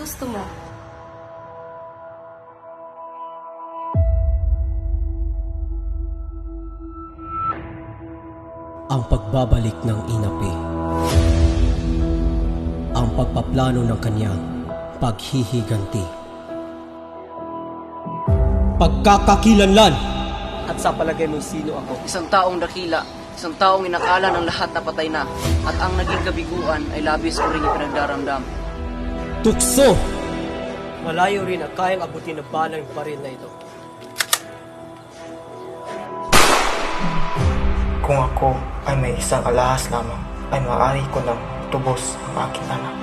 Crisostomo. Ang pagbabalik ng inapi. Ang pagpaplano ng kanyang paghihiganti. Pagkakakilanlan. At sa palagay mo, sino ako? Isang taong dakila, isang taong inakala ng lahat na patay na, at ang naging kabiguan ay labis ko rin ipinagdaramdam. Tukso! Malayo rin ang kayang abutin ng bala ng baril na ito. Kung ako ay may isang alahas lamang, ay maaari ko nang tubos ang aking anak.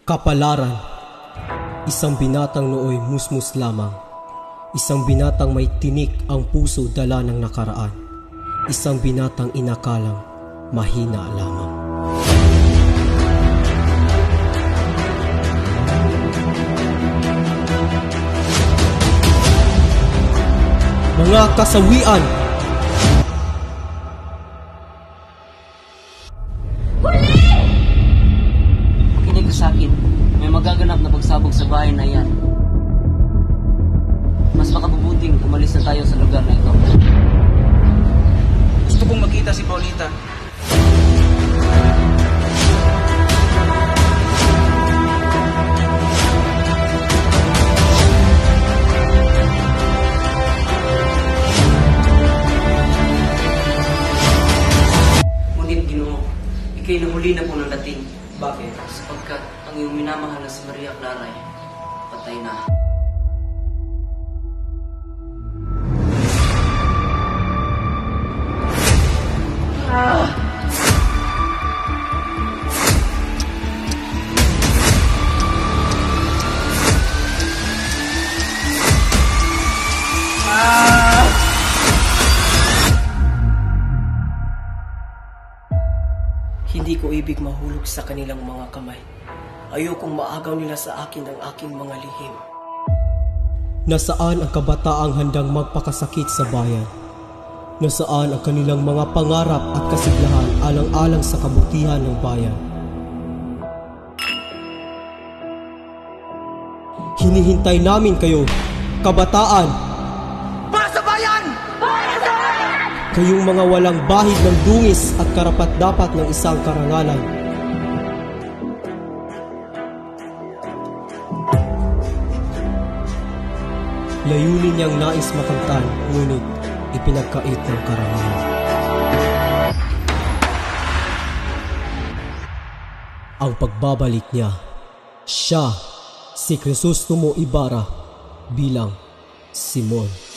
Kapalaran. Isang binatang nooy musmus lamang. Isang binatang may tinik ang puso dala ng nakaraan. Isang binatang inakalang mahina lamang. Mga kasawian! Makinig ka sa akin, may magaganap na pagsabog sa bahay na iyan. Mas makabubuting umalis na tayo sa lugar na ito. Gusto kong makita si Paulita. Ngunit Ginoo, ikay nahuli na po ng dating. Bakit? Sapagkat ang iyong minamahal na si Maria Clara ay patay na. Hindi ko ibig mahulog sa kanilang mga kamay. Ayokong maagaw nila sa akin ang aking mga lihim. Nasaan ang kabataang handang magpakasakit sa bayan? Nasaan ang kanilang mga pangarap at kasiglahan alang-alang sa kabutihan ng bayan? Hinihintay namin kayo, kabataan! Para sa bayan! Kayong mga walang bahid ng dungis at karapat-dapat ng isang karangalan. Layunin niyang nais makamtan, ngunit ipinagkait ng karangalan. Ang pagbabalik niya, siya, si Crisostomo Ibarra bilang Simon.